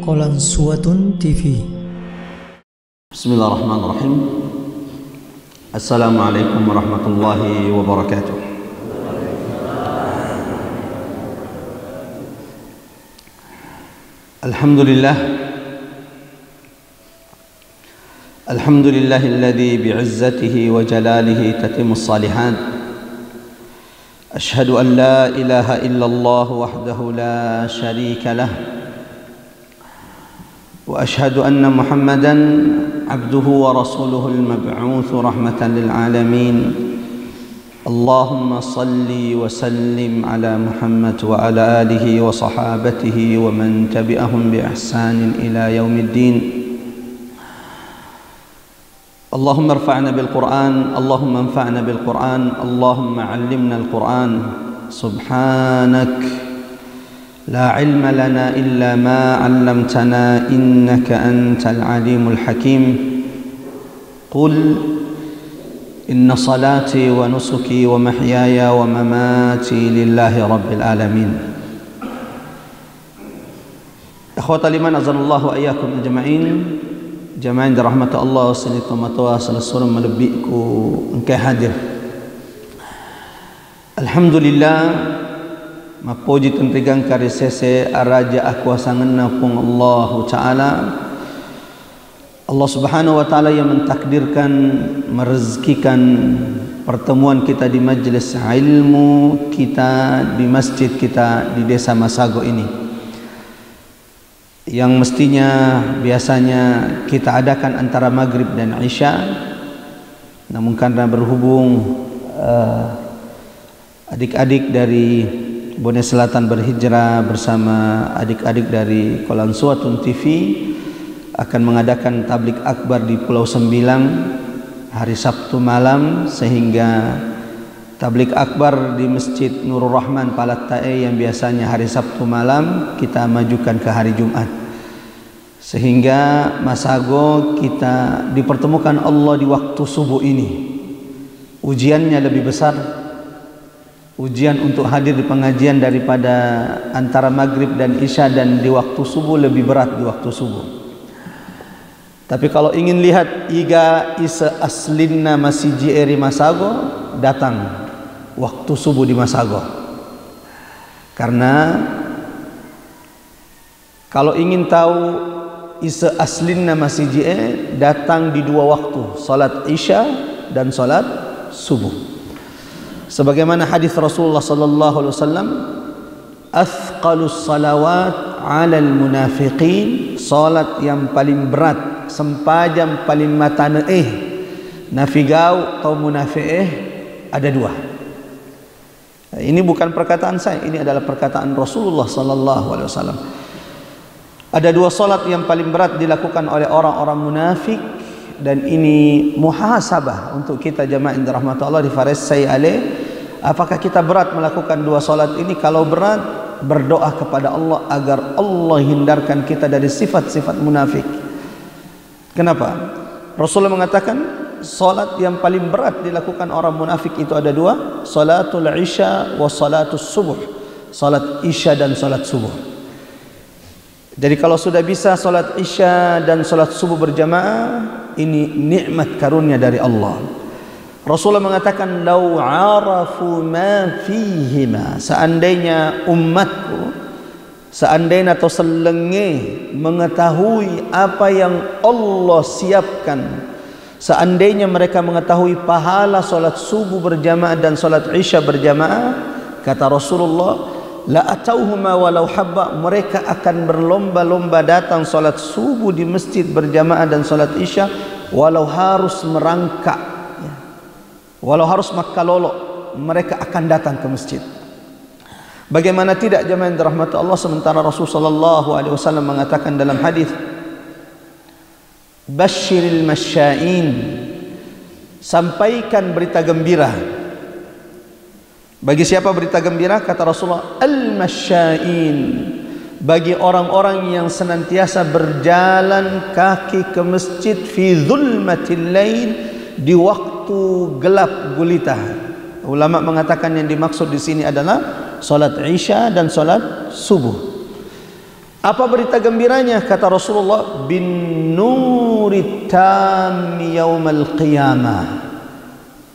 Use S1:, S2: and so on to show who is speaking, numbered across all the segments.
S1: Qalansuwatun TV.
S2: Bismillahirrahmanirrahim. Assalamualaikum warahmatullahi wabarakatuh. Alhamdulillah. Alhamdulillahilladzi bi'izzatihi wa jalalihi tatimmus salihat. Ashhadu an la ilaha illallah wahdahu la syarika lah. وأشهد أن محمدًا عبده ورسوله المبعوث رحمة للعالمين اللهم صل وسلم على محمد وعلى آله وصحابته ومن تبعهم بإحسان إلى يوم الدين اللهم ارفعنا بالقرآن اللهم انفعنا بالقرآن اللهم علمنا القرآن سبحانك لا علم لنا إلا ما علمتنا إنك أنت العليم الحكيم قل إن صلاتي ونسكي ومحياي ومماتي لله رب العالمين أخوة الإيمان أعزنا الله وإياكم أجمعين جماعين رحمة الله سنتم وتواصل السلام ملبئكم إنك hadir. Alhamdulillah, mapuji tentrigang kari sese araja akuasangan pun Allah Ta'ala. Allah Subhanahu Wa Ta'ala yang mentakdirkan, merezekikan pertemuan kita di majlis ilmu kita, di masjid kita di desa Masago ini, yang mestinya biasanya kita adakan antara maghrib dan isya, namun karena berhubung adik-adik dari Bone Selatan berhijrah bersama adik-adik dari Qalansuwatun TV akan mengadakan tablik akbar di Pulau Sembilang hari Sabtu malam, sehingga tablik akbar di Masjid Nurul Rahman Palattae yang biasanya hari Sabtu malam kita majukan ke hari Jumat, sehingga Masago kita dipertemukan Allah di waktu subuh ini. Ujiannya lebih besar, ujian untuk hadir di pengajian daripada antara maghrib dan isya, dan di waktu subuh lebih berat di waktu subuh. Tapi kalau ingin lihat iga isa aslinna masih jieri Masago, datang waktu subuh di Masago. Karena kalau ingin tahu isa aslinna masih jieri, datang di dua waktu, salat isya dan salat subuh. Sebagaimana hadis Rasulullah sallallahu alaihi wasallam, athqalus salawat 'alal munafiqin, salat yang paling berat, sempajam paling matana nafigau atau munafiq ada dua. Ini bukan perkataan saya, ini adalah perkataan Rasulullah sallallahu alaihi wasallam. Ada dua salat yang paling berat dilakukan oleh orang-orang munafik, dan ini muhasabah untuk kita jamaah indah rahmatullah di faris saya alaih. Apakah kita berat melakukan dua salat ini? Kalau berat, berdoa kepada Allah agar Allah hindarkan kita dari sifat-sifat munafik. Kenapa? Rasulullah mengatakan salat yang paling berat dilakukan orang munafik itu ada dua, salatul isya wa salatus subuh, salat isya dan salat subuh. Jadi kalau sudah bisa salat isya dan salat subuh berjamaah, ini nikmat karunia dari Allah. Rasulullah mengatakan, "Lau 'arafu ma fihima", seandainya umatku, seandainya atau selenge mengetahui apa yang Allah siapkan, seandainya mereka mengetahui pahala salat subuh berjamaah dan salat isya berjamaah, kata Rasulullah, la atauhuma walau habba, mereka akan berlomba-lomba datang salat subuh di masjid berjamaah dan salat isya, walau harus merangkak, walau harus makalolo, mereka akan datang ke masjid. Bagaimana tidak jemaah yang dirahmati Allah, sementara Rasul sallallahu alaihi wasallam mengatakan dalam hadis, basyiril masya'in, sampaikan berita gembira. Bagi siapa berita gembira? Kata Rasulullah, al-masya'in, bagi orang-orang yang senantiasa berjalan kaki ke masjid fi zulmatil lail, di waktu gelap gulita. Ulama mengatakan yang dimaksud di sini adalah salat isya dan salat subuh. Apa berita gembiranya? Kata Rasulullah, bin nuri tam yaumal qiyamah.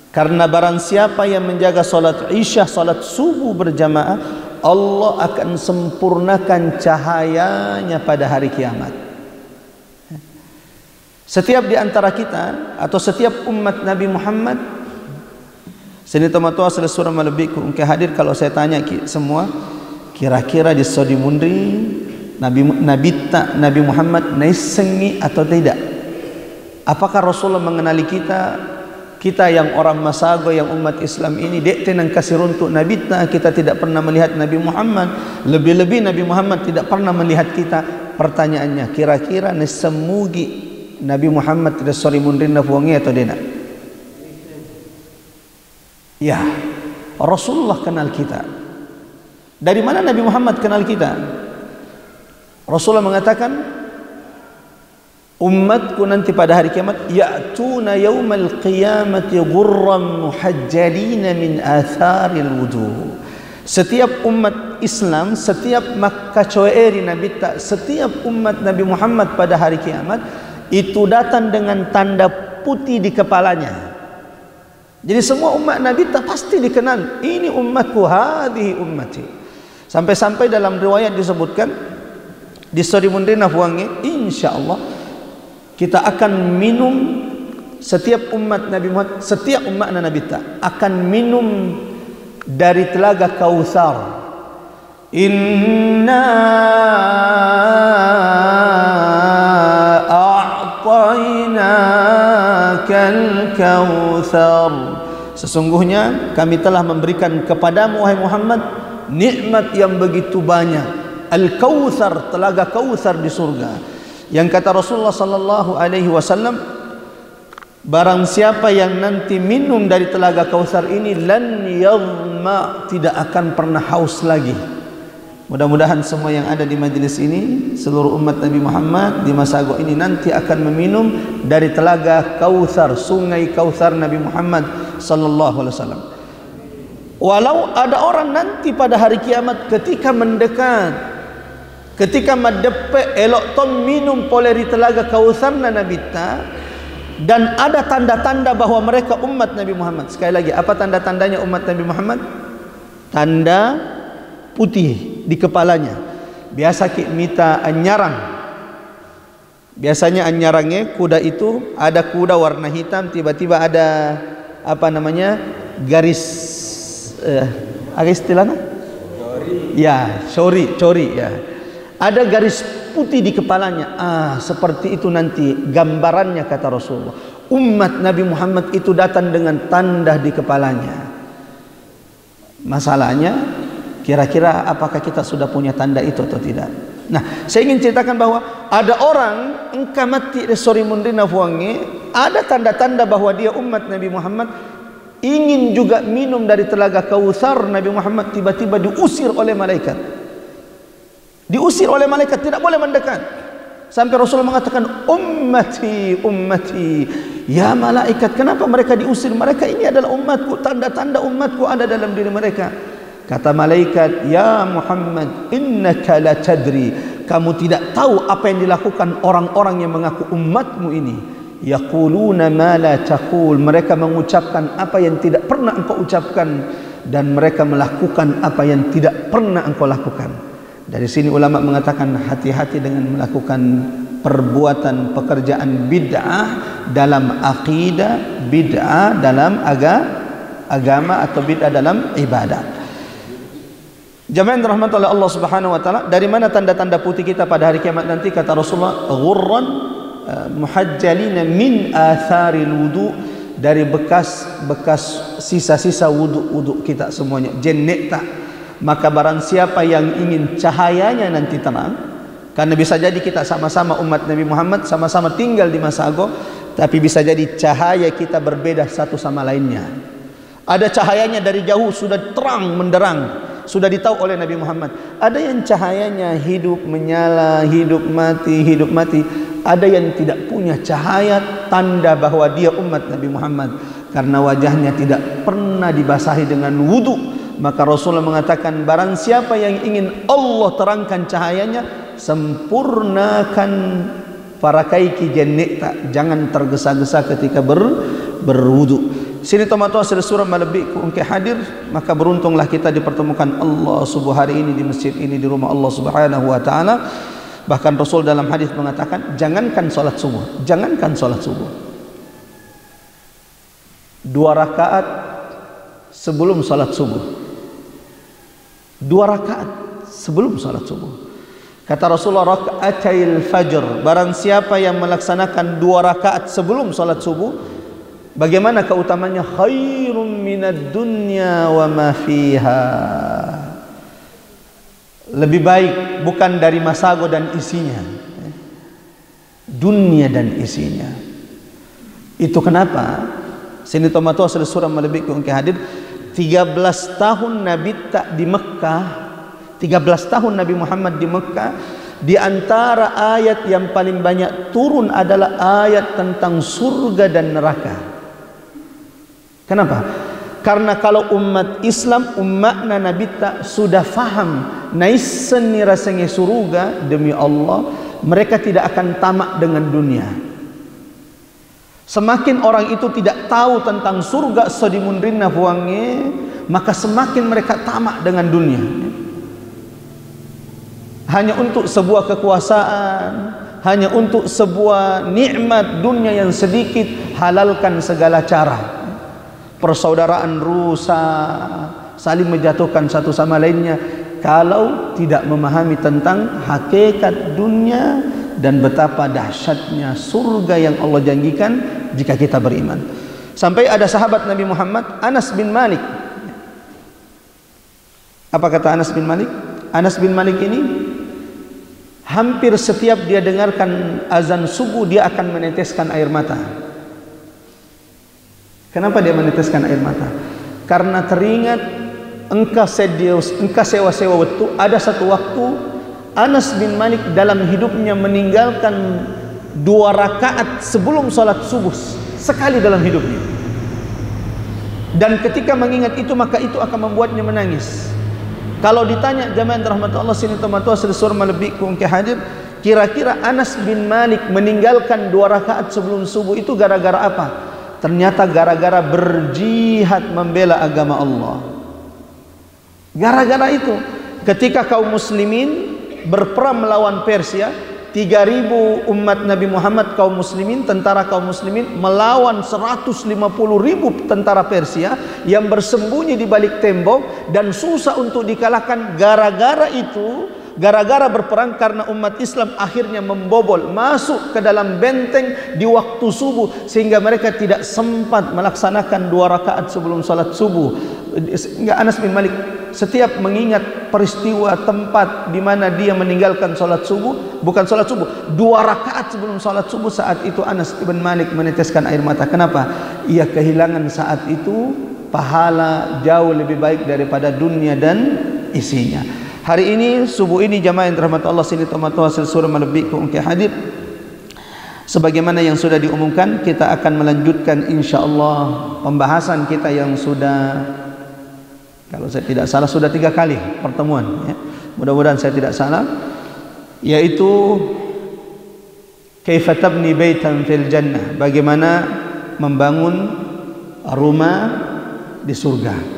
S2: Karena barang siapa yang menjaga salat Isya, salat subuh berjamaah, Allah akan sempurnakan cahayanya pada hari kiamat. Setiap di antara kita atau setiap umat Nabi Muhammad, sini teman-teman selesai surah malebikku engke hadir kalau saya tanya semua, kira-kira di Saudi Mundri Nabi Muhammad naisengi atau tidak? Apakah Rasulullah mengenali kita yang orang Masago, yang umat Islam ini dek tenang kasih runtuk Nabi kita tidak pernah melihat Nabi Muhammad, lebih-lebih Nabi Muhammad tidak pernah melihat kita. Pertanyaannya, kira-kira nesemugi Nabi Muhammad tidak sorry mundrin nafuangi atau tidak? Ya, Rasulullah kenal kita. Dari mana Nabi Muhammad kenal kita? Rasulullah mengatakan, umatku nanti pada hari kiamat ya'tuna yaumal qiyamati ghurran muhajjalina min atharil wudu. Setiap umat Islam, setiap makacoeri Nabi setiap umat Nabi Muhammad pada hari kiamat itu datang dengan tanda putih di kepalanya. Jadi semua umat Nabi pasti dikenal, ini umatku, hadhihi ummati. Sampai-sampai dalam riwayat disebutkan di Saudi Mundrin Afwangi, insyaallah kita akan minum, setiap umat Nabi Muhammad, setiap umat Nabi akan minum dari telaga Kautsar. Inna a'tainakal kautsar. Sesungguhnya kami telah memberikan kepadamu wahai Muhammad nikmat yang begitu banyak. Al-Kautsar, telaga Kautsar di surga. Yang kata Rasulullah sallallahu alaihi wasallam, barang siapa yang nanti minum dari telaga Kautsar ini lan yadhma, tidak akan pernah haus lagi. Mudah-mudahan semua yang ada di majelis ini, seluruh umat Nabi Muhammad di Masago ini nanti akan meminum dari telaga Kautsar, sungai Kautsar Nabi Muhammad sallallahu alaihi wasallam. Walau ada orang nanti pada hari kiamat ketika mendekat, ketika mendepe elok ton minum poleri telaga Kautsar Nabi ta, dan ada tanda-tanda bahwa mereka umat Nabi Muhammad. Sekali lagi, apa tanda-tandanya umat Nabi Muhammad? Tanda putih di kepalanya. Biasa kita anyarang. Biasanya anyarangnya kuda itu, ada kuda warna hitam, tiba-tiba ada apa namanya? Garis ada istilahnya? Ya, cori ya. Ada garis putih di kepalanya. Seperti itu nanti gambarannya kata Rasulullah. Umat Nabi Muhammad itu datang dengan tanda di kepalanya. Masalahnya, kira-kira apakah kita sudah punya tanda itu atau tidak? Nah, saya ingin ceritakan bahwa ada orang engkau mati resori mundina fuangi, ada tanda-tanda bahwa dia umat Nabi Muhammad, ingin juga minum dari telaga Kautsar Nabi Muhammad, tiba-tiba diusir oleh malaikat. Diusir oleh malaikat, tidak boleh mendekat. Sampai Rasulullah mengatakan, ummati, ummati. Ya malaikat, kenapa mereka diusir? Mereka ini adalah umatku, tanda-tanda umatku ada dalam diri mereka. Kata malaikat, ya Muhammad, innaka la tadri, kamu tidak tahu apa yang dilakukan orang-orang yang mengaku umatmu ini. Yaquluna ma la taqul, mereka mengucapkan apa yang tidak pernah engkau ucapkan, dan mereka melakukan apa yang tidak pernah engkau lakukan. Dari sini ulama mengatakan hati-hati dengan melakukan perbuatan pekerjaan bid'ah dalam akidah, bid'ah dalam agama atau bid'ah dalam ibadah. Jamaah yang dirahmati oleh Allah Subhanahu wa taala, dari mana tanda-tanda putih kita pada hari kiamat nanti? Kata Rasulullah, ghurran muhajjalina min atharil wudu, dari bekas sisa-sisa wudu kita semuanya. Jannata, maka barang siapa yang ingin cahayanya nanti terang, karena bisa jadi kita sama-sama umat Nabi Muhammad, sama-sama tinggal di Masago, tapi bisa jadi cahaya kita berbeda satu sama lainnya. Ada cahayanya dari jauh sudah terang menderang, sudah ditahu oleh Nabi Muhammad. Ada yang cahayanya hidup menyala, hidup mati, hidup mati. Ada yang tidak punya cahaya, tanda bahwa dia umat Nabi Muhammad, karena wajahnya tidak pernah dibasahi dengan wudu. Maka Rasulullah mengatakan, barang siapa yang ingin Allah terangkan cahayanya, sempurnakan parakaiki jennek tak, jangan tergesa-gesa ketika berwudu. Sini tomato asal surah malabik ku engke hadir, maka beruntunglah kita dipertemukan Allah subuh hari ini di masjid ini, di rumah Allah Subhanahu wa taala. Bahkan Rasul dalam hadis mengatakan, jangankan salat subuh, 2 rakaat sebelum salat subuh. 2 rakaat sebelum salat subuh. Kata Rasulullah, raka'atil fajr, barang siapa yang melaksanakan 2 rakaat sebelum salat subuh, bagaimana keutamanya? Khairum minad dunya wa ma fiha. Lebih baik bukan dari masago dan isinya, dunia dan isinya. Itu kenapa sini tomato asal surah malabik ke hadir 13 tahun Nabi tak di Mekah, 13 tahun Nabi Muhammad di Mekah. Di antara ayat yang paling banyak turun adalah ayat tentang surga dan neraka. Kenapa? Karena kalau umat Islam, umatna Nabi tak sudah faham naisen ni rasanya surga, demi Allah mereka tidak akan tamak dengan dunia. Semakin orang itu tidak tahu tentang surga sedimunrinna fuangnya, maka semakin mereka tamak dengan dunia. Hanya untuk sebuah kekuasaan, hanya untuk sebuah nikmat dunia yang sedikit, halalkan segala cara. Persaudaraan rusak, saling menjatuhkan satu sama lainnya, kalau tidak memahami tentang hakikat dunia dan betapa dahsyatnya surga yang Allah janjikan jika kita beriman. Sampai ada sahabat Nabi Muhammad, Anas bin Malik. Apa kata Anas bin Malik? Anas bin Malik ini hampir setiap dia dengarkan azan subuh, dia akan meneteskan air mata. Kenapa dia meneteskan air mata? Karena teringat engkau sewa-sewa waktu. Ada satu waktu Anas bin Malik dalam hidupnya meninggalkan 2 rakaat sebelum salat subuh sekali dalam hidupnya. Dan ketika mengingat itu, maka itu akan membuatnya menangis. Kalau ditanya jamaah rahmat Allah sini tomato surah malabik ku engke hadir, kira-kira Anas bin Malik meninggalkan 2 rakaat sebelum subuh itu gara-gara apa? Ternyata gara-gara berjihad membela agama Allah. Gara-gara itu, ketika kaum muslimin berperang melawan Persia, 3.000 umat Nabi Muhammad kaum muslimin, tentara kaum muslimin melawan 150.000 tentara Persia yang bersembunyi di balik tembok dan susah untuk dikalahkan. Gara-gara itu, gara-gara berperang, karena umat Islam akhirnya membobol masuk ke dalam benteng di waktu subuh, sehingga mereka tidak sempat melaksanakan 2 rakaat sebelum salat subuh. Sehingga Anas bin Malik setiap mengingat peristiwa tempat di mana dia meninggalkan salat subuh, bukan salat subuh, 2 rakaat sebelum salat subuh, saat itu Anas bin Malik meneteskan air mata. Kenapa? Ia kehilangan saat itu pahala jauh lebih baik daripada dunia dan isinya. Hari ini, subuh ini, jamaah yang dirahmati Allah sini tomato hasil surah malabik ku engke hadir. Sebagaimana yang sudah diumumkan, kita akan melanjutkan insyaallah pembahasan kita yang sudah, kalau saya tidak salah, sudah 3 kali pertemuan, ya. Mudah-mudahan saya tidak salah, yaitu kaifa tabni baitan fil jannah, bagaimana membangun rumah di surga.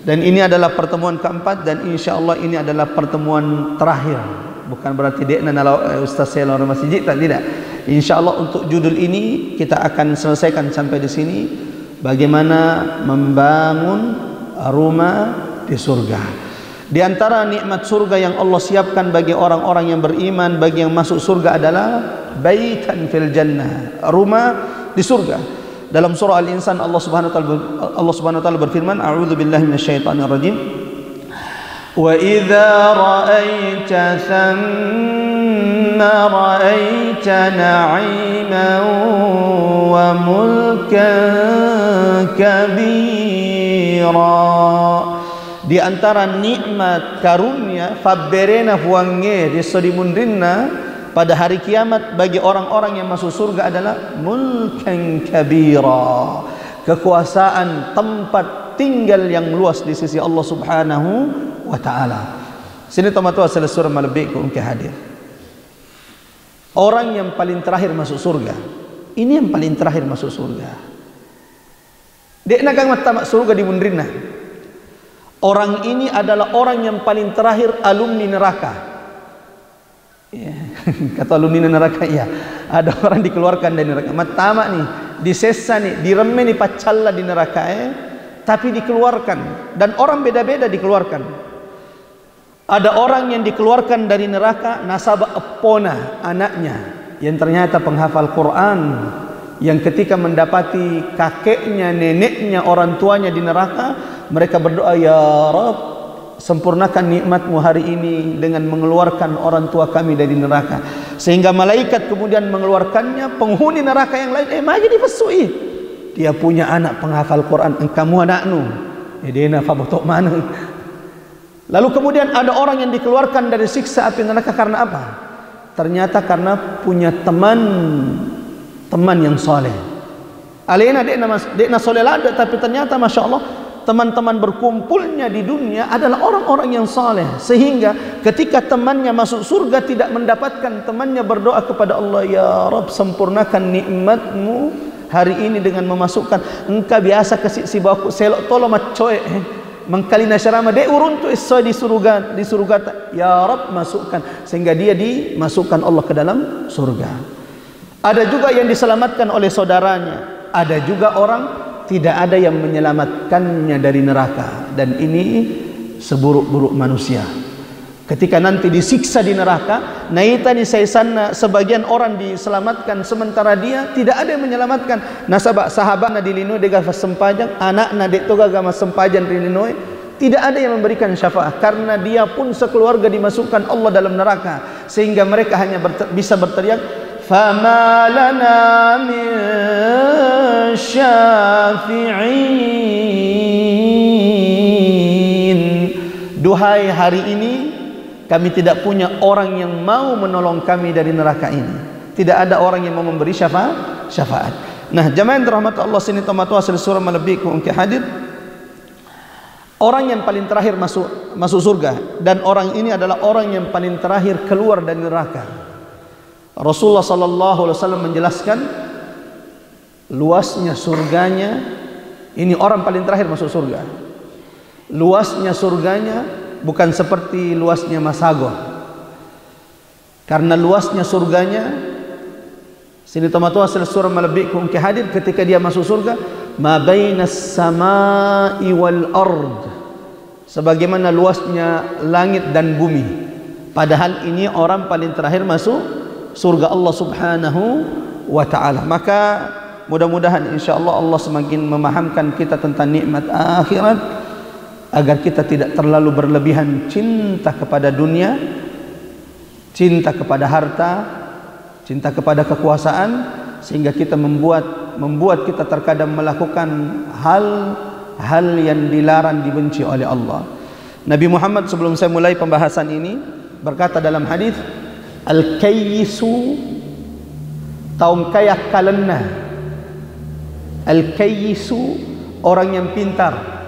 S2: Dan ini adalah pertemuan keempat, dan insyaallah ini adalah pertemuan terakhir. Bukan berarti dekna nala ustaz saya lor masjid, tidak. Insyaallah untuk judul ini kita akan selesaikan sampai di sini, bagaimana membangun rumah di surga. Di antara nikmat surga yang Allah siapkan bagi orang-orang yang beriman, bagi yang masuk surga adalah baitan fil jannah, rumah di surga. Dalam surah Al-Insan Allah Subhanahu wa taala berfirman, a'udzu billahi minasyaitonir rajim. Wa idza ra'aita thamma ra'aita na'iman wa mulkan kabira. Di antara nikmat karunia fabberena fuange di sodimundrinna pada hari kiamat bagi orang-orang yang masuk surga adalah mulkan kabira, kekuasaan, tempat tinggal yang luas di sisi Allah Subhanahu wa taala. Sini tomato asal surah malabik ku engke hadir. Orang yang paling terakhir masuk surga. Ini yang paling terakhir masuk surga. Dek nagang mata surga di Mundrina. Orang ini adalah orang yang paling terakhir alumni neraka. Ya, kata alumni neraka ya. Ada orang dikeluarkan dari neraka. Matama nih, disesa nih, direme nih pacalla di neraka tapi dikeluarkan, dan orang beda-beda dikeluarkan. Ada orang yang dikeluarkan dari neraka nasabah epona, anaknya yang ternyata penghafal Quran, yang ketika mendapati kakeknya, neneknya, orang tuanya di neraka, mereka berdoa, ya Rabb, sempurnakan nikmatmu hari ini dengan mengeluarkan orang tua kami dari neraka. Sehingga malaikat kemudian mengeluarkannya, penghuni neraka yang lain, maju dipesui. Dia punya anak penghafal Quran, engkamu anaknu, edena fabotok mana. Lalu kemudian ada orang yang dikeluarkan dari siksa api neraka karena apa? Ternyata karena punya teman yang soleh. Alena dekna soleh lada, tapi ternyata masya Allah teman-teman berkumpulnya di dunia adalah orang-orang yang soleh, sehingga ketika temannya masuk surga tidak mendapatkan temannya berdoa kepada Allah, ya Rabb, sempurnakan nikmatmu hari ini dengan memasukkan engkau biasa kasih si baku selok tolo macoe mengkali nasyarama de urun tu iso di surga ya Rabb masukkan, sehingga dia dimasukkan Allah ke dalam surga. Ada juga yang diselamatkan oleh saudaranya, ada juga orang tidak ada yang menyelamatkannya dari neraka, dan ini seburuk-buruk manusia. Ketika nanti disiksa di neraka, naitani saisana, sebagian orang diselamatkan sementara dia tidak ada yang menyelamatkan. Nasabak sahabat na dilinoi dega sempajang, anak na dek toga gama sempajang dilinoi, tidak ada yang memberikan syafaat karena dia pun sekeluarga dimasukkan Allah dalam neraka, sehingga mereka hanya bisa berteriak, fama lana min syafi'in. Duhai hari ini kami tidak punya orang yang mau menolong kami dari neraka ini. Tidak ada orang yang mau memberi syafaat. Nah, jamaah yang dirahmati Allah sini tomatu asal surah melebihi ke hadir. Orang yang paling terakhir masuk surga, dan orang ini adalah orang yang paling terakhir keluar dari neraka. Rasulullah sallallahu alaihi wasallam menjelaskan luasnya surganya. Ini orang paling terakhir masuk surga. Luasnya surganya bukan seperti luasnya Masagor, karena luasnya surganya sini tomatu asal surah melebihi ke hadir ketika dia masuk surga, ma bainas samai wal ard, sebagaimana luasnya langit dan bumi. Padahal ini orang paling terakhir masuk surga Allah subhanahu wa ta'ala. Maka mudah-mudahan insyaAllah Allah semakin memahamkan kita tentang nikmat akhirat, agar kita tidak terlalu berlebihan cinta kepada dunia, cinta kepada harta, cinta kepada kekuasaan, sehingga kita membuat kita terkadang melakukan hal yang dilarang, dibenci oleh Allah. Nabi Muhammad sebelum saya mulai pembahasan ini berkata dalam hadis, al-kayyisu taum kayak kalenna. Al-kayyisu orang yang pintar.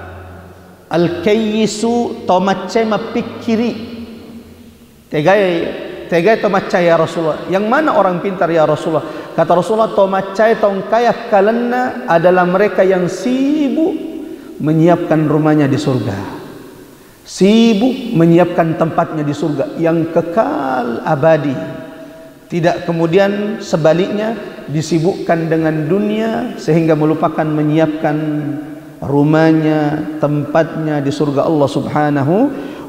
S2: Al-kayyisu tomace mapikiri. Tegai tomace ya Rasulullah. Yang mana orang pintar ya Rasulullah? Kata Rasulullah, tomace taung kayak kalenna adalah mereka yang sibuk menyiapkan rumahnya di surga, sibuk menyiapkan tempatnya di surga yang kekal abadi. Tidak kemudian sebaliknya disibukkan dengan dunia sehingga melupakan menyiapkan rumahnya, tempatnya di surga Allah subhanahu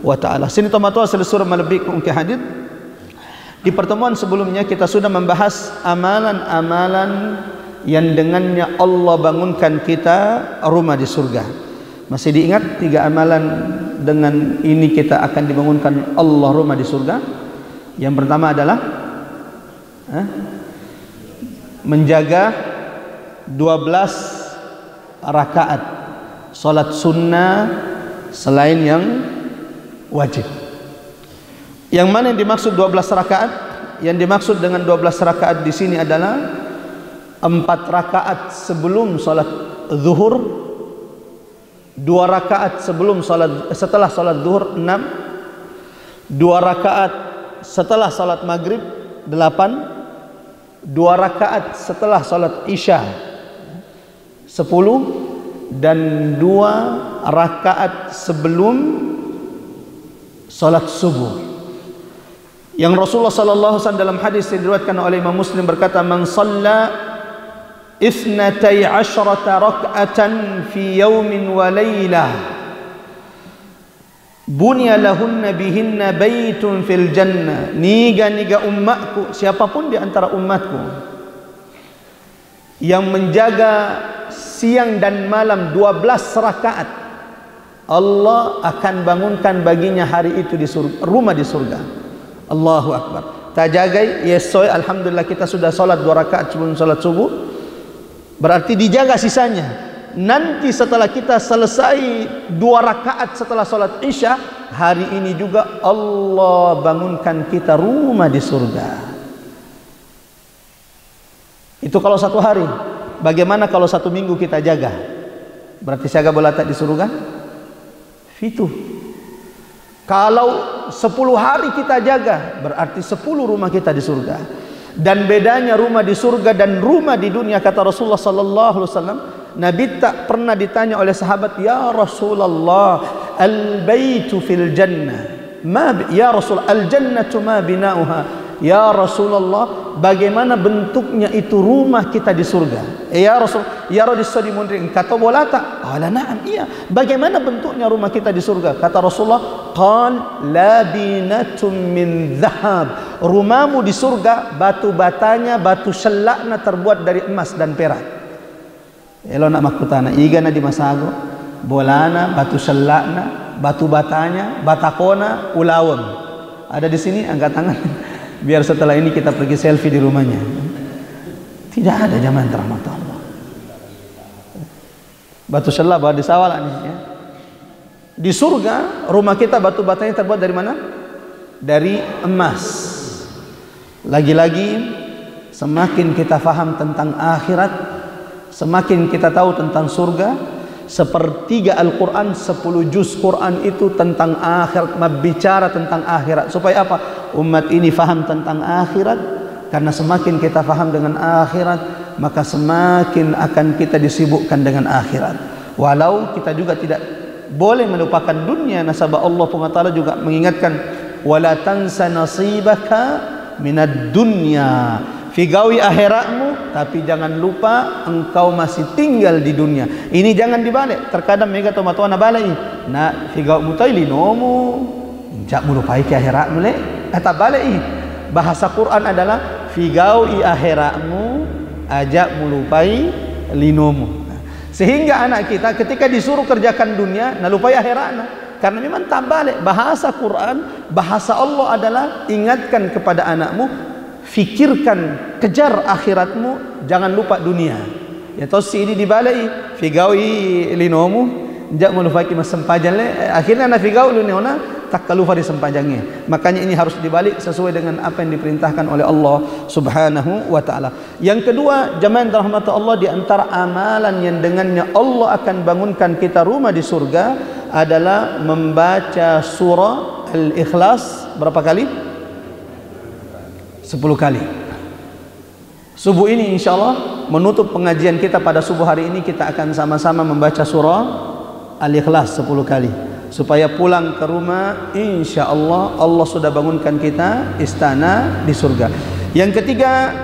S2: wa ta'ala. Sini tomatu asal surah melebihi ke hadir. Di pertemuan sebelumnya kita sudah membahas amalan-amalan yang dengannya Allah bangunkan kita rumah di surga. Masih diingat 3 amalan dengan ini kita akan dibangunkan Allah rumah di surga? Yang pertama adalah menjaga 12 rakaat salat sunnah selain yang wajib. Yang mana yang dimaksud 12 rakaat? Yang dimaksud dengan 12 rakaat di sini adalah 4 rakaat sebelum salat zuhur, 2 rakaat setelah salat zuhur 6, 2 rakaat setelah salat maghrib 8, 2 rakaat setelah salat Isya 10 dan 2 rakaat sebelum salat subuh. Yang Rasulullah sallallahu alaihi wasallam dalam hadis yang diriwayatkan oleh Imam Muslim berkata, "Man shalla 12 rak'atan fi yawmin wa laylah bunya lahunna bihinna baitun fil jannah." Niga umatku, siapapun di antara umatku yang menjaga siang dan malam 12 rakaat, Allah akan bangunkan baginya hari itu di surga, rumah di surga. Allahu Akbar. Tak jaga, yesoy, alhamdulillah kita sudah salat 2 rakaat sebelum salat subuh, berarti dijaga sisanya. Nanti setelah kita selesai 2 rakaat setelah salat Isya, hari ini juga Allah bangunkan kita rumah di surga. Itu kalau 1 hari. Bagaimana kalau 1 minggu kita jaga? Berarti siaga bola tak di surga? Fitu. Kalau 10 hari kita jaga, berarti 10 rumah kita di surga. Dan bedanya rumah di surga dan rumah di dunia, kata Rasulullah sallallahu alaihi wasallam, Nabi tak pernah ditanya oleh sahabat, "Ya Rasulullah, al-baitu fil jannah, ya Rasul, al-jannatu ma bina'uha?" Ya Rasulullah, bagaimana bentuknya itu rumah kita di surga? Ya Rasul, ya Rasul mundring, kata bola tak? Qala na'am, iya. Bagaimana bentuknya rumah kita di surga? Kata Rasulullah, qal labinatun min dhahab. Rumahmu di surga, batu batanya, batu selakna terbuat dari emas dan perak. Elo nak makutana, igana di masago, bolana, batu selakna, batu batanya, batakona, ulawem. Ada di sini, angkat tangan. Biar setelah ini kita pergi selfie di rumahnya. Tidak ada zaman rahmat Allah. Batu selak bawa di sawal nih ya. Di surga rumah kita batu batanya terbuat dari mana? Dari emas. Lagi-lagi semakin kita faham tentang akhirat, semakin kita tahu tentang surga. Sepertiga Al-Quran, 10 juz Quran itu tentang akhirat, berbicara tentang akhirat. Supaya apa? Umat ini faham tentang akhirat. Karena semakin kita faham dengan akhirat, maka semakin akan kita disibukkan dengan akhirat. Walau kita juga tidak boleh melupakan dunia. Nasabah Allah SWT juga mengingatkan, wala tansa nasibaka minad dunya. Figawi akhiratmu, tapi jangan lupa engkau masih tinggal di dunia. Ini jangan dibalik. Terkadang mega tomatuana balai. Na figau mutaili nomu. Jak mulupai ke akhiratmu le. Kata balai. Bahasa Quran adalah figawi akhiratmu, ajak mulupai linomu. Sehingga anak kita ketika disuruh kerjakan dunia, nalupai akhiratna. Karena memang tak balik. Bahasa Quran, bahasa Allah adalah ingatkan kepada anakmu, fikirkan, kejar akhiratmu, jangan lupa dunia. Ya tosi ini dibalai figawi linomu, jak melufaki masempajan le. Akhirnya na figawi linona tak kalufa disempajangnya. Makanya ini harus dibalik sesuai dengan apa yang diperintahkan oleh Allah Subhanahu wa taala. Yang kedua, jamaah rahmat Allah, di antara amalan yang dengannya Allah akan bangunkan kita rumah di surga adalah membaca surah Al-Ikhlas berapa kali? 10 kali. Subuh ini insyaallah menutup pengajian kita pada subuh hari ini, kita akan sama-sama membaca surah Al-Ikhlas 10 kali. Supaya pulang ke rumah insyaallah Allah sudah bangunkan kita istana di surga. Yang ketiga,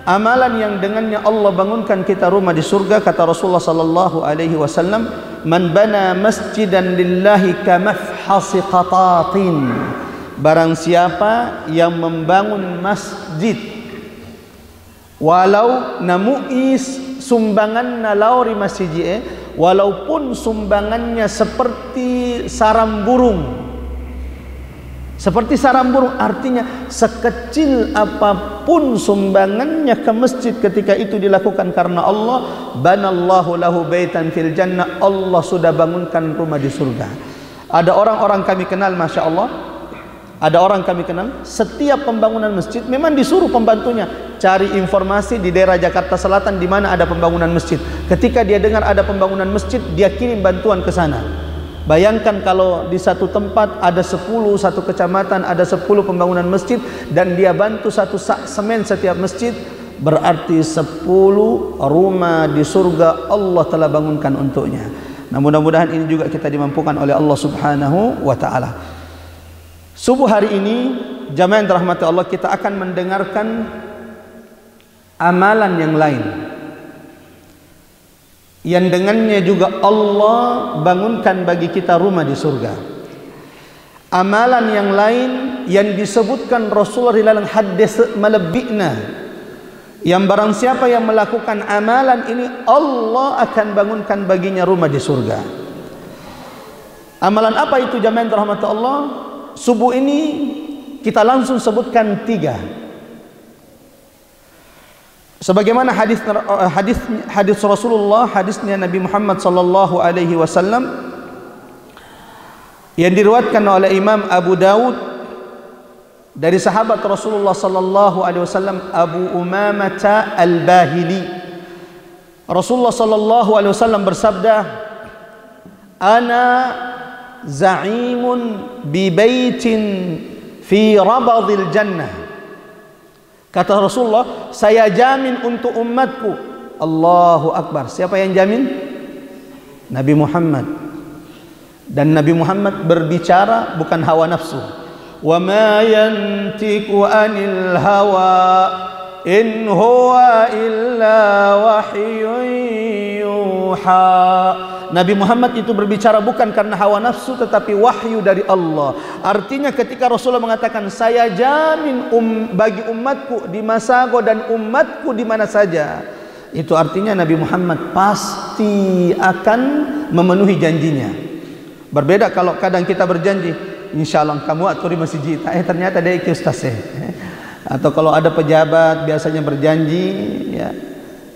S2: amalan yang dengannya Allah bangunkan kita rumah di surga, kata Rasulullah sallallahu alaihi wasallam, man bana masjidan lillahi kamafhasi qatatin. Barang siapa yang membangun masjid walau namuis sumbangan nalauri masjid, walaupun sumbangannya seperti sarang burung, seperti sarang burung, artinya sekecil apapun sumbangannya ke masjid ketika itu dilakukan karena Allah, banallahu lahu baitan fil jannah, Allah sudah bangunkan rumah di surga. Ada orang-orang kami kenal, masya Allah, ada orang kami kenal, setiap pembangunan masjid memang disuruh pembantunya cari informasi di daerah Jakarta Selatan di mana ada pembangunan masjid. Ketika dia dengar ada pembangunan masjid, dia kirim bantuan ke sana. Bayangkan kalau di satu tempat ada 10, satu kecamatan ada 10 pembangunan masjid, dan dia bantu satu sak semen setiap masjid, berarti 10 rumah di surga Allah telah bangunkan untuknya. Nah, mudah-mudahan ini juga kita dimampukan oleh Allah Subhanahu wa taala. Subuh hari ini jamaah yang dirahmati Allah, kita akan mendengarkan amalan yang lain yang dengannya juga Allah bangunkan bagi kita rumah di surga. Amalan yang lain yang disebutkan Rasulullah dalam hadis malabbi'na, yang barang siapa yang melakukan amalan ini Allah akan bangunkan baginya rumah di surga. Amalan apa itu jamaah yang dirahmati Allah? Subuh ini kita langsung sebutkan 3. Sebagaimana hadis Rasulullah, hadisnya Nabi Muhammad sallallahu alaihi wasallam yang diriwayatkan oleh Imam Abu Dawud dari sahabat Rasulullah sallallahu alaihi wasallam Abu Umamah Al-Bahili. Rasulullah sallallahu alaihi wasallam bersabda, "Ana za'imun bi baitin fi rabadil jannah." Kata Rasulullah, saya jamin untuk umatku. Allahu Akbar. Siapa yang jamin? Nabi Muhammad. Dan Nabi Muhammad berbicara bukan hawa nafsu. Wa ma yantiqu anil hawa in huwa illa wahyun yuha. Nabi Muhammad itu berbicara bukan karena hawa nafsu tetapi wahyu dari Allah. Artinya ketika Rasulullah mengatakan saya jamin bagi umatku di Masago dan umatku di mana saja, itu artinya Nabi Muhammad pasti akan memenuhi janjinya. Berbeda kalau kadang kita berjanji, insyaallah kamu aturi masjid, ternyata dia ikut ustaz. Atau kalau ada pejabat biasanya berjanji,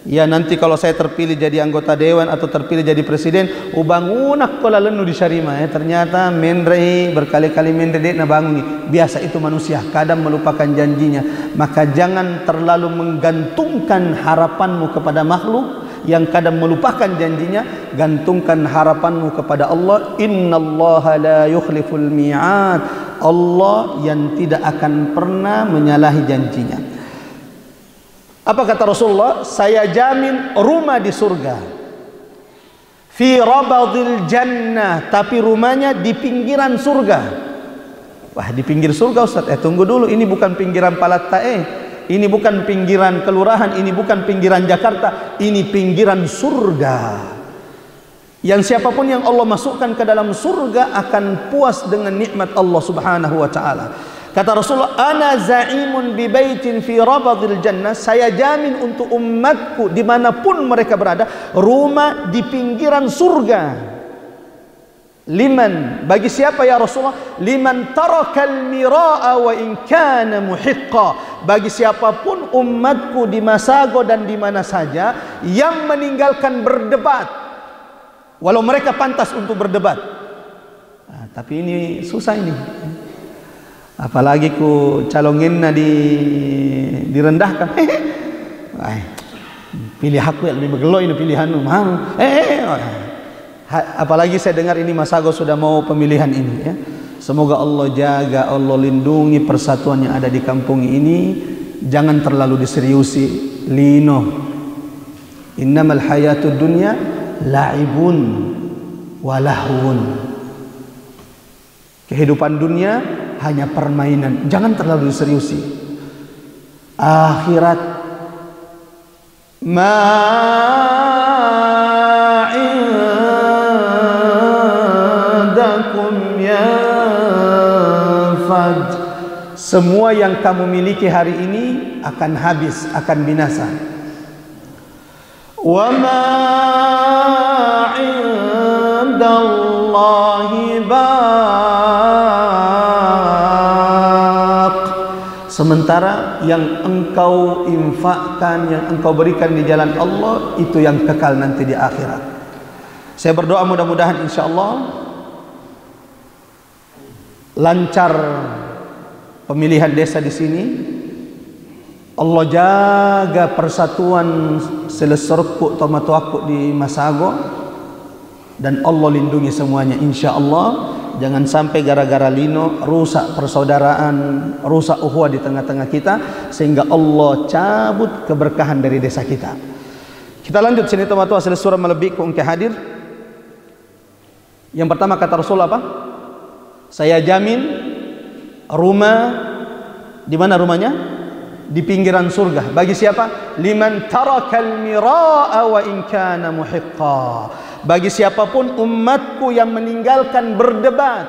S2: ya nanti kalau saya terpilih jadi anggota dewan atau terpilih jadi presiden, bangunak kola lenu di syarima, ternyata mendrei berkali-kali mendrei na bangun. Biasa itu manusia, kadang melupakan janjinya. Maka jangan terlalu menggantungkan harapanmu kepada makhluk yang kadang melupakan janjinya. Gantungkan harapanmu kepada Allah. Innallaha la yukhliful mi'ad. Allah yang tidak akan pernah menyalahi janjinya. Apa kata Rasulullah? Saya jamin rumah di surga. Fi rabadil jannah, tapi rumahnya di pinggiran surga. Wah, di pinggir surga Ustaz. Tunggu dulu, ini bukan pinggiran Palatta, ini bukan pinggiran kelurahan, ini bukan pinggiran Jakarta, ini pinggiran surga. Yang siapapun yang Allah masukkan ke dalam surga akan puas dengan nikmat Allah Subhanahu wa taala. Kata Rasulullah, ana za'imun bi baitin fi rabadil jannah, saya jamin untuk umatku dimanapun mereka berada, rumah di pinggiran surga. Liman, bagi siapa ya Rasulullah? Liman tarakal mira'a wa in kana muhiqqa, bagi siapapun umatku di Masago dan di mana saja yang meninggalkan berdebat, walau mereka pantas untuk berdebat. Tapi ini susah ini. Apalagi ku calonginna direndahkan. Pilih aku yang lebih begelo ini pilihanmu. Apalagi saya dengar ini Masago sudah mau pemilihan ini ya. Semoga Allah jaga, Allah lindungi persatuan yang ada di kampung ini. Jangan terlalu diseriusi. Lino. Innamal hayatud dunya la'ibun walahun. Kehidupan dunia hanya permainan, jangan terlalu diseriusi. Akhirat ma indakum yanfad, semua yang kamu miliki hari ini akan habis, akan binasa. Wa ma indallahi sementara yang engkau infakkan, yang engkau berikan di jalan Allah, itu yang kekal nanti di akhirat. Saya berdoa mudah-mudahan insyaallah lancar pemilihan desa di sini. Allah jaga persatuan Selesorku Tomatuaku di Masago, dan Allah lindungi semuanya insyaallah. Jangan sampai gara-gara lino rusak persaudaraan, rusak ukhuwah di tengah-tengah kita, sehingga Allah cabut keberkahan dari desa kita. Kita lanjut sini teman-teman, asal surah melebih ku engke hadir. Yang pertama kata Rasul apa? Saya jamin rumah, di mana rumahnya? Di pinggiran surga. Bagi siapa? Liman tarakal miraa wa in kana muhiqqa. Bagi siapapun umatku yang meninggalkan berdebat,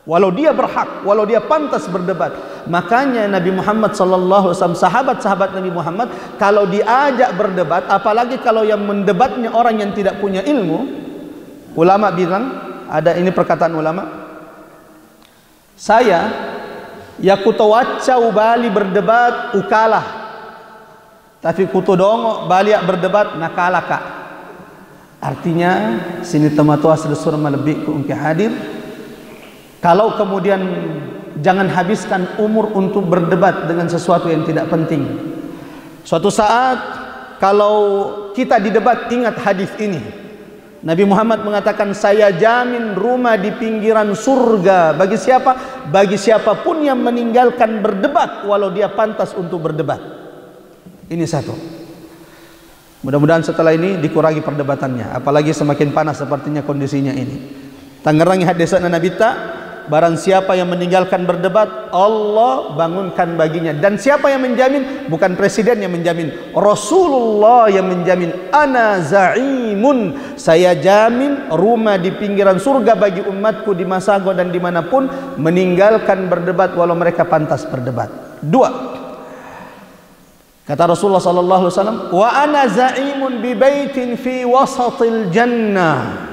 S2: walau dia berhak, walau dia pantas berdebat. Makanya Nabi Muhammad sallallahu alaihi wasallam, sahabat-sahabat Nabi Muhammad, kalau diajak berdebat, apalagi kalau yang mendebatnya orang yang tidak punya ilmu, ulama bilang, ada ini perkataan ulama, saya yakutawacau bali berdebat ukalah, tapi kutudongo bali berdebat nakalaka. Artinya sini tematua selesur melebih ku engke hadir. Kalau kemudian jangan habiskan umur untuk berdebat dengan sesuatu yang tidak penting. Suatu saat kalau kita didebat, ingat hadis ini. Nabi Muhammad mengatakan, saya jamin rumah di pinggiran surga. Bagi siapa? Bagi siapapun yang meninggalkan berdebat, walau dia pantas untuk berdebat. Ini satu. Mudah-mudahan setelah ini dikurangi perdebatannya, apalagi semakin panas sepertinya kondisinya ini. Tangerangi hadisana Nabi ta, barang siapa yang meninggalkan berdebat, Allah bangunkan baginya. Dan siapa yang menjamin? Bukan presiden yang menjamin, Rasulullah yang menjamin. Ana za'imun, saya jamin rumah di pinggiran surga bagi umatku di Masago dan dimanapun, meninggalkan berdebat walau mereka pantas berdebat. Dua, kata Rasulullah sallallahu alaihi wasallam, wa ana za'imun bi baitin fi wasatil jannah.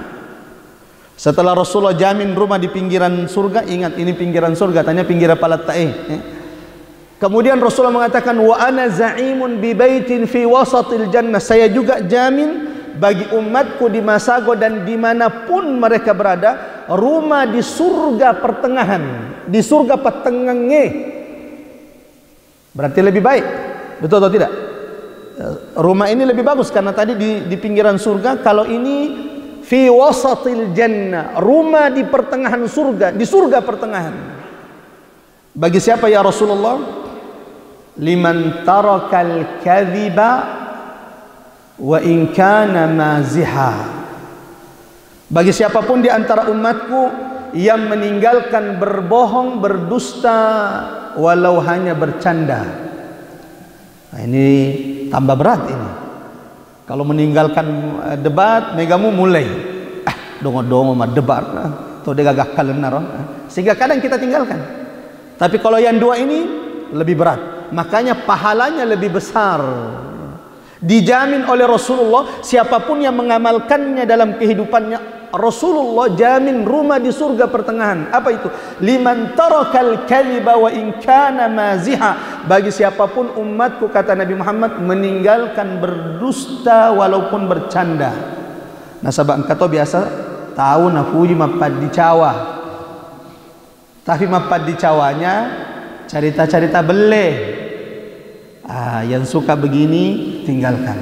S2: Setelah Rasulullah jamin rumah di pinggiran surga, ingat ini pinggiran surga, tanya pinggiran palat ta'eh. Kemudian Rasulullah mengatakan, wa ana za'imun bi baitin fi wasatil jannah. Saya juga jamin bagi umatku di Masago dan dimanapun mereka berada, rumah di surga pertengahan, di surga pertengahnya. Berarti lebih baik. Betul atau tidak? Rumah ini lebih bagus karena tadi di pinggiran surga. Kalau ini fi wasatil jannah, rumah di pertengahan surga, di surga pertengahan. Bagi siapa ya Rasulullah? Liman tarakal kadhiba wa in kana maziha. Bagi siapapun di antara umatku yang meninggalkan berbohong, berdusta, walau hanya bercanda. Nah, ini tambah berat ini. Kalau meninggalkan debat, megamu mulai dongo-dongo mah debat, atau dia gagah kalenar, sehingga kadang kita tinggalkan. Tapi kalau yang dua ini lebih berat, makanya pahalanya lebih besar. Dijamin oleh Rasulullah, siapapun yang mengamalkannya dalam kehidupannya, Rasulullah jamin rumah di surga pertengahan. Apa itu? Liman tarakal kadhiba wa in kana maziha. Bagi siapapun umatku, kata Nabi Muhammad, meninggalkan berdusta walaupun bercanda. Nah sabak engkau biasa tahu nafuji mapad di cawa, tapi mapad di cawanya cerita-cerita beleh. Yang suka begini tinggalkan.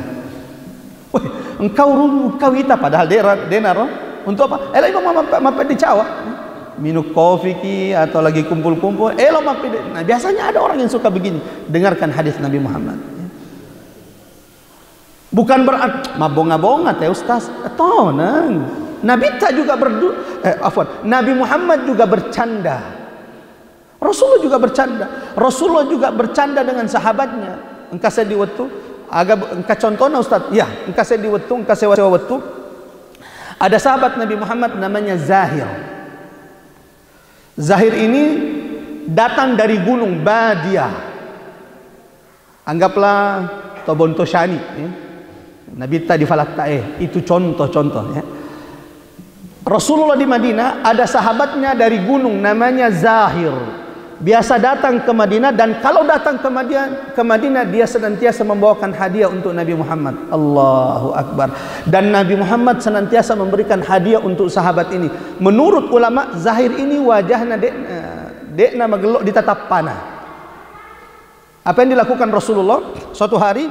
S2: Wih, engkau ita padahal denar untuk apa? Ela itu mapad di cawa, minum kopi ki atau lagi kumpul-kumpul. Ela mapad. Nah biasanya ada orang yang suka begini. Dengarkan hadis Nabi Muhammad. Bukan berarti mabonga-bonga teh Ustaz. Tonang. Nabi tak juga Nabi Muhammad juga bercanda. Rasulullah juga bercanda. Rasulullah juga bercanda dengan sahabatnya. Engkau saya di waktu agak engkau contohnya Ustaz. Ya, engkau saya di waktu, engkau sewa waktu. Ada sahabat Nabi Muhammad namanya Zahir. Zahir ini datang dari gunung Badia. Anggaplah Tobontoshani. Ya. Nabi ta di Falak Ta'eh. Itu contoh-contoh. Ya. Rasulullah di Madinah ada sahabatnya dari gunung namanya Zahir. Biasa datang ke Madinah, dan kalau datang ke Madinah dia senantiasa membawakan hadiah untuk Nabi Muhammad. Allahu Akbar. Dan Nabi Muhammad senantiasa memberikan hadiah untuk sahabat ini. Menurut ulama, Zahir ini wajahnya dekna magelok ditatap panah. Apa yang dilakukan Rasulullah? Suatu hari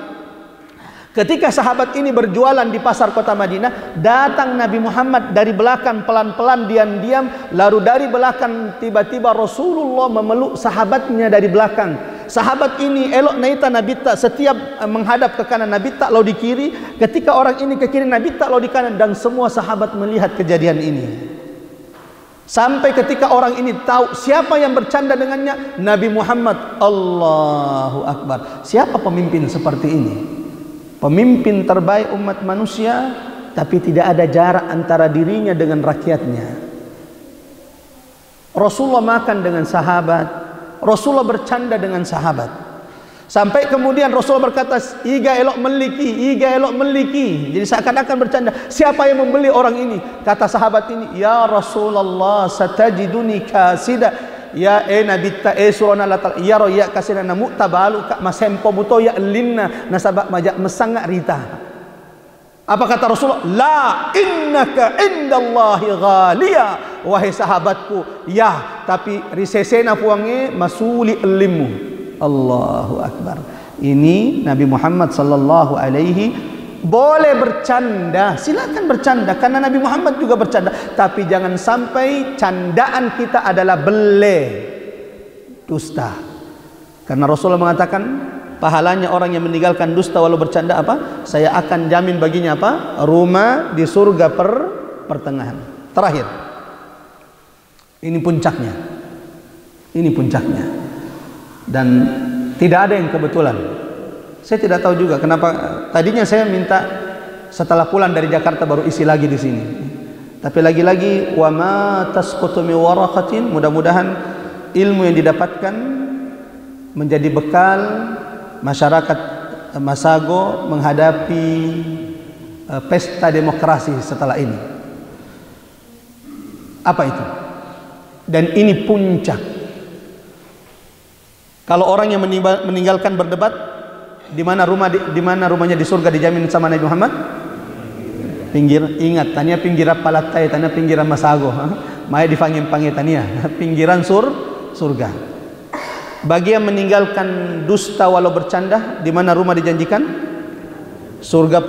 S2: Ketika sahabat ini berjualan di pasar kota Madinah, datang Nabi Muhammad dari belakang pelan-pelan diam-diam, lalu dari belakang tiba-tiba Rasulullah memeluk sahabatnya dari belakang. Sahabat ini elok naita Nabi tak, setiap menghadap ke kanan Nabi tak, lalu di kiri. Ketika orang ini ke kiri Nabi tak, lalu di kanan, dan semua sahabat melihat kejadian ini. Sampai ketika orang ini tahu siapa yang bercanda dengannya, Nabi Muhammad. Allahu Akbar. Siapa pemimpin seperti ini? Pemimpin terbaik umat manusia, tapi tidak ada jarak antara dirinya dengan rakyatnya. Rasulullah makan dengan sahabat, Rasulullah bercanda dengan sahabat. Sampai kemudian Rasulullah berkata, iga elok meliki. Jadi seakan-akan bercanda, siapa yang membeli orang ini? Kata sahabat ini, ya Rasulullah, satajiduni kasida. Ya Nabi ta surana latal ya roya kasina namu tabalu ka masempo buto ya linna nasabak majak mesanga rita. Apa kata Rasulullah? La innaka indallahi ghaliya. Wahai sahabatku, ya tapi risesena puange masuli elimu. Allahu Akbar. Ini Nabi Muhammad sallallahu alaihi. Boleh bercanda, silakan bercanda, karena Nabi Muhammad juga bercanda, tapi jangan sampai candaan kita adalah bele, dusta. Karena Rasulullah mengatakan pahalanya orang yang meninggalkan dusta walau bercanda apa? Saya akan jamin baginya apa? Rumah di surga pertengahan. Terakhir, ini puncaknya. Ini puncaknya. Dan tidak ada yang kebetulan. Saya tidak tahu juga kenapa. Tadinya saya minta setelah pulang dari Jakarta baru isi lagi di sini. Tapi lagi-lagi wa ma tasqutu min waraqatin, mudah-mudahan ilmu yang didapatkan menjadi bekal masyarakat Masago menghadapi pesta demokrasi setelah ini. Apa itu? Dan ini puncak. Kalau orang yang meninggalkan berdebat, di mana rumahnya di surga dijamin sama Nabi Muhammad? Pinggir, ingat, tania pinggiran palatai, tania pinggiran Masago, maya difangin-pangin tania, pinggiran surga. Bagi yang meninggalkan dusta walau bercanda, di mana rumah dijanjikan? Surga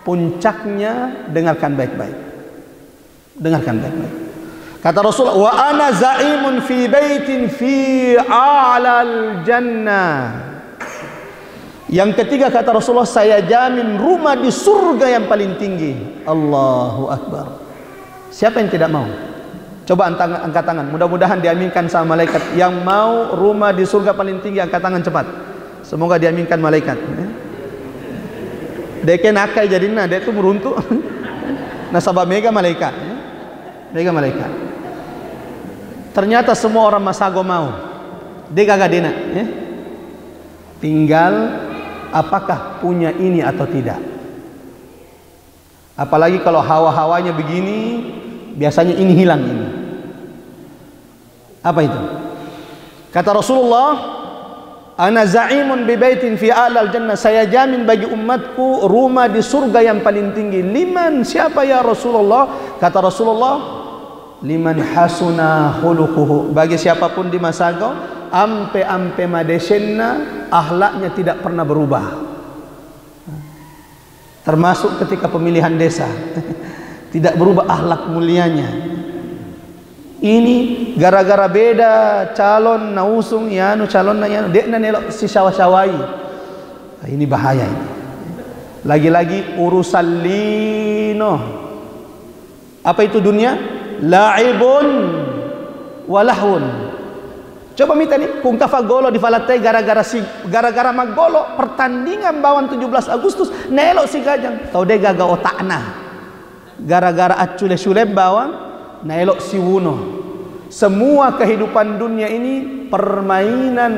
S2: puncaknya, dengarkan baik-baik. Dengarkan baik-baik. Kata Rasul, wa ana za'imun fi baitin fi a'lal jannah. Yang ketiga kata Rasulullah, saya jamin rumah di surga yang paling tinggi. Allahu Akbar. Siapa yang tidak mau? Coba angkat tangan. Mudah-mudahan diaminkan sama malaikat. Yang mau rumah di surga paling tinggi, angkat tangan cepat. Semoga diaminkan malaikat. Deke nakai jadinya, dia itu meruntuk. Nasabah mega malaikat. Mega malaikat. Ternyata semua orang Masago mau. Dia gagah dena. Tinggal apakah punya ini atau tidak. Apalagi kalau hawa-hawanya begini, biasanya ini hilang ini. Apa itu? Kata Rasulullah, ana za'imun bi baitin fi a'lal jannah, saya jamin bagi umatku rumah di surga yang paling tinggi. Liman, siapa ya Rasulullah? Kata Rasulullah, liman hasuna khuluquhu, bagi siapapun di Masago ampe madesenna, akhlaknya tidak pernah berubah, termasuk ketika pemilihan desa. Tidak berubah akhlak mulianya. Ini gara-gara beda calon nausung yanu calon na yanu dekna nelok si syawai. Ini bahaya ini. Lagi-lagi urusan lino. Apa itu dunia? La'ibun walahun. Coba minta nih, kung kafagolo di Falatai gara-gara magolo pertandingan bawang 17 Agustus nelok si gajang. Tau deh gaga otakna. Gara-gara acule-cule bawang nelok si wuno. Semua kehidupan dunia ini permainan.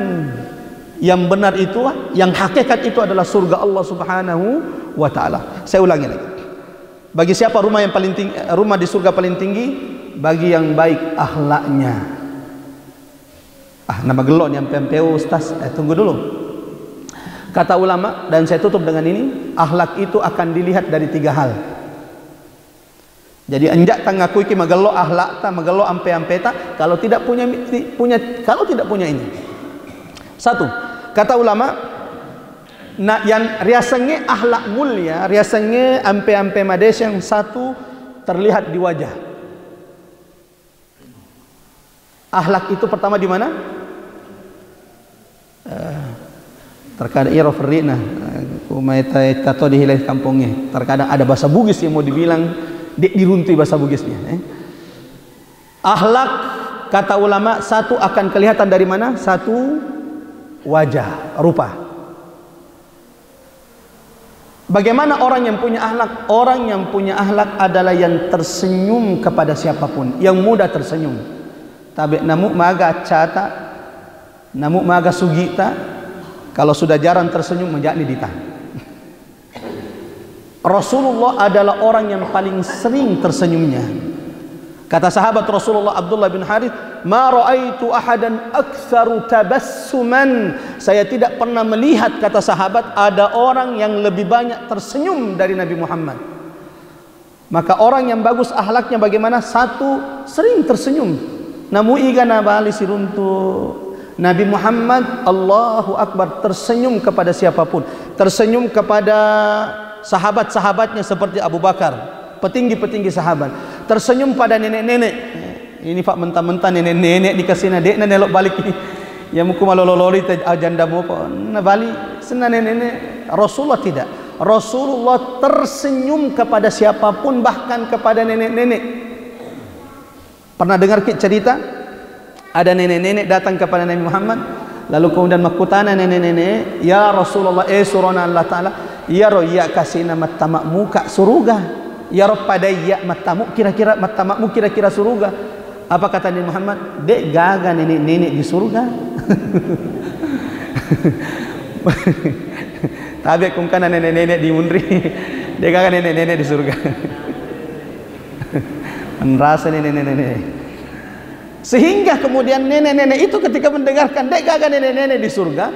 S2: Yang benar itu, yang hakikat itu adalah surga Allah Subhanahu wa taala. Saya ulangi lagi. Bagi siapa rumah yang paling tinggi, rumah di surga paling tinggi? Bagi yang baik akhlaknya. Nama gelok yang PMPU Ustaz, tunggu dulu. Kata ulama, dan saya tutup dengan ini, akhlak itu akan dilihat dari 3 hal. Jadi enjak tanggaku iki magelo akhlak ta magelo ampe ta kalau tidak punya kalau tidak punya ini. 1, kata ulama, Nah, yang riasanya akhlak mulia, riasanya ampe-ampe mades yang satu terlihat di wajah. Akhlak itu pertama di mana? Terkadang iro ferina, kumaita tato di hilai kampungnya. Terkadang ada bahasa Bugis yang mau dibilang diruntuhi bahasa Bugisnya. Akhlak kata ulama satu akan kelihatan dari mana? Satu wajah, rupa. Bagaimana orang yang punya akhlak? Orang yang punya akhlak adalah yang tersenyum kepada siapapun, yang mudah tersenyum. Tabe namuk maga cata, namuk maga sugita. Kalau sudah jarang tersenyum menjadi dita. Rasulullah adalah orang yang paling sering tersenyumnya. Kata sahabat Rasulullah Abdullah bin Harith, "Ma ra'aitu ahadan aktsaru tabassuman." Saya tidak pernah melihat, kata sahabat, ada orang yang lebih banyak tersenyum dari Nabi Muhammad. Maka orang yang bagus akhlaknya bagaimana? Satu, sering tersenyum. Namu iga nabali siruntu. Nabi Muhammad, Allahu Akbar, tersenyum kepada siapapun. Tersenyum kepada sahabat-sahabatnya seperti Abu Bakar, petinggi-petinggi sahabat. Tersenyum pada nenek-nenek. Ini pak mentah-mentah nenek-nenek dikasih nadek nelok balik ini. Ya muku malolololi ajanda mo po. Na balik sena nenek-nenek. Rasulullah tidak. Rasulullah tersenyum kepada siapapun, bahkan kepada nenek-nenek. Pernah dengar cerita? Ada nenek-nenek datang kepada Nabi Muhammad, lalu kemudian makutana nenek-nenek, "Ya Rasulullah, surana Allah Ta'ala, ya ro ya kasih nama tamakmu kak surga. Ya Rabb pada ya matamu kira-kira matamu kira-kira surga." Apa kata Nabi Muhammad? "Dek gaga nenek-nenek di surga." Tabe kum kana nenek-nenek di mundri. Dek gaga nenek-nenek di surga. Merasa nenek-nenek. Sehingga kemudian nenek-nenek itu ketika mendengarkan dek gaga nenek-nenek di surga,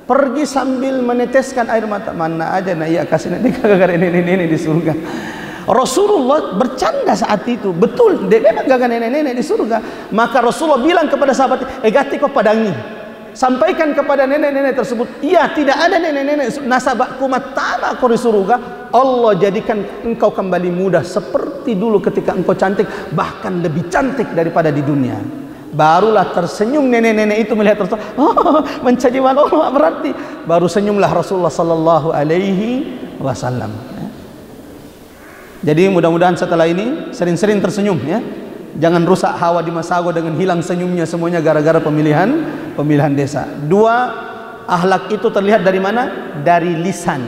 S2: pergi sambil meneteskan air mata. Mana aja nah iya kasih dek gaga nenek-nenek di surga. Rasulullah bercanda saat itu, betul, dia memang gagal nenek-nenek di surga. Maka Rasulullah bilang kepada sahabat, "Egati kau padangi, sampaikan kepada nenek-nenek tersebut, iya tidak ada nenek-nenek nasabakku matana kau di surga. Allah jadikan engkau kembali muda seperti dulu ketika engkau cantik, bahkan lebih cantik daripada di dunia." Barulah tersenyum nenek-nenek itu melihat Rasulullah. Oh, mencajiwan Allah berarti. Baru senyumlah Rasulullah sallallahu alaihi wasallam. Jadi mudah-mudahan setelah ini sering-sering tersenyum ya. Jangan rusak hawa di Masago dengan hilang senyumnya semuanya gara-gara pemilihan desa. Dua, akhlak itu terlihat dari mana? Dari lisan.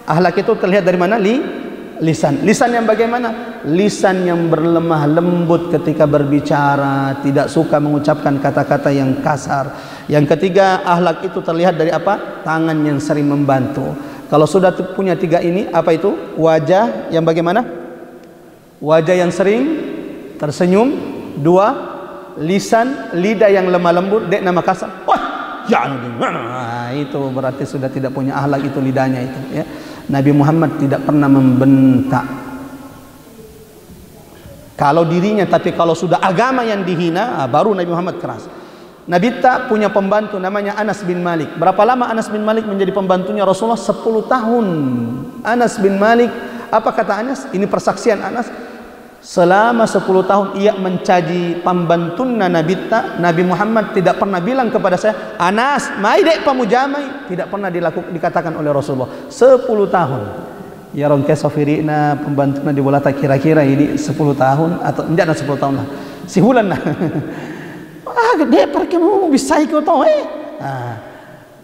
S2: Akhlak itu terlihat dari mana? Lisan. Lisan yang bagaimana? Lisan yang berlemah lembut ketika berbicara, tidak suka mengucapkan kata-kata yang kasar. Yang ketiga, akhlak itu terlihat dari apa? Tangan yang sering membantu. Kalau sudah punya tiga ini, apa itu? Wajah yang bagaimana? Wajah yang sering tersenyum. Dua, lisan, lidah yang lemah lembut, dek nama kasar. Wah, itu berarti sudah tidak punya akhlak itu lidahnya itu. Ya. Nabi Muhammad tidak pernah membentak. Kalau dirinya, tapi kalau sudah agama yang dihina, baru Nabi Muhammad keras. Nabi tak punya pembantu namanya Anas bin Malik. Berapa lama Anas bin Malik menjadi pembantunya Rasulullah? 10 tahun. Anas bin Malik, apa kata Anas? Ini persaksian Anas. Selama 10 tahun ia mencaji pembantunya Nabi tak. Nabi Muhammad tidak pernah bilang kepada saya, "Anas, mai dek pamujamai." Tidak pernah dikatakan oleh Rasulullah. 10 tahun. Ya rongke sofirina pembantunya di bola tak kira-kira ini 10 tahun atau enggak 10 tahun lah. Sihulan lah. Dia pergi mau bisa ikut tahu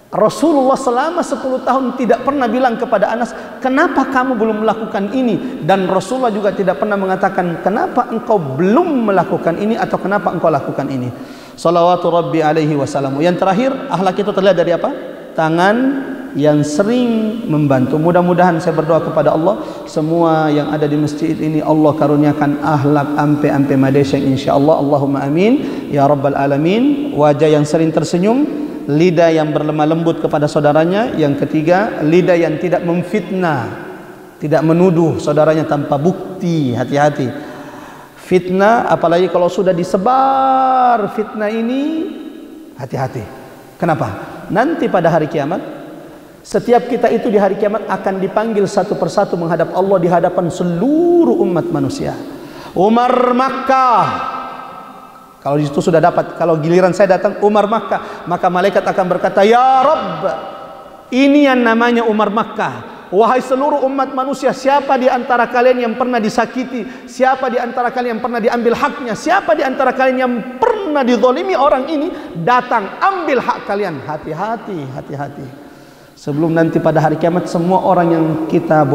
S2: Rasulullah selama 10 tahun tidak pernah bilang kepada Anas, "Kenapa kamu belum melakukan ini?" Dan Rasulullah juga tidak pernah mengatakan, "Kenapa engkau belum melakukan ini?" atau "Kenapa engkau lakukan ini?" Salawatu Rabbi alaihi wasallam. Yang terakhir, akhlak itu terlihat dari apa? Tangan yang sering membantu. Mudah-mudahan saya berdoa kepada Allah, semua yang ada di masjid ini Allah karuniakan akhlak ampe-ampe madesya insyaallah. Allahumma amin ya rabbal alamin. Wajah yang sering tersenyum, lidah yang berlemah lembut kepada saudaranya. Yang ketiga, lidah yang tidak memfitnah, tidak menuduh saudaranya tanpa bukti. Hati-hati fitnah, apalagi kalau sudah disebar fitnah ini, hati-hati. Kenapa? nanti pada hari kiamat, setiap kita itu di hari kiamat akan dipanggil satu persatu menghadap Allah di hadapan seluruh umat manusia. Umar Makkah, kalau itu sudah dapat, kalau giliran saya datang Umar Makkah, maka malaikat akan berkata, ya Rabb, ini yang namanya Umar Makkah. Wahai seluruh umat manusia, siapa di antara kalian yang pernah disakiti? Siapa di antara kalian yang pernah diambil haknya? Siapa di antara kalian yang pernah dizalimi orang ini? Datang, ambil hak kalian. Hati-hati, hati-hati. Sebelum nanti pada hari kiamat, semua orang yang kita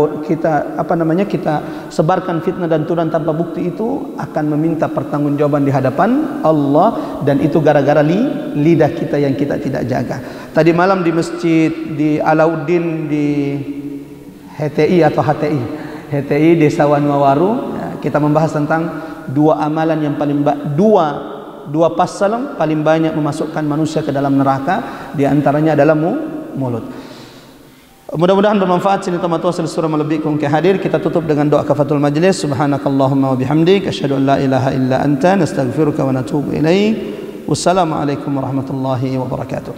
S2: sebarkan fitnah dan tuduhan tanpa bukti itu akan meminta pertanggungjawaban di hadapan Allah, dan itu gara-gara lidah kita yang kita tidak jaga. Tadi malam di masjid di Alauddin di HTI Desa Wanwawaru, kita membahas tentang dua amalan yang paling dua pasal paling banyak memasukkan manusia ke dalam neraka. Di antaranya adalah mulut. Mudah-mudahan bermanfaat. Sini tamatwasil surah melebikum ke hadir. Kita tutup dengan doa kafatul majlis. Subhanakallahumma wa bihamdik, asyhadu an la ilaha illa anta, nastaghfiruka wa natubu ilaik. Wassalamualaikum warahmatullahi wabarakatuh.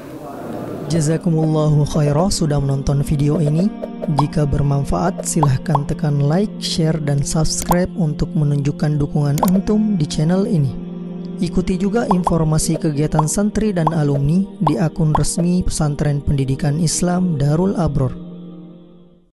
S1: Jazakumullahu khairan sudah menonton video ini. Jika bermanfaat, silahkan tekan like, share, dan subscribe untuk menunjukkan dukungan antum di channel ini. Ikuti juga informasi kegiatan santri dan alumni di akun resmi Pesantren Pendidikan Islam Darul Abror.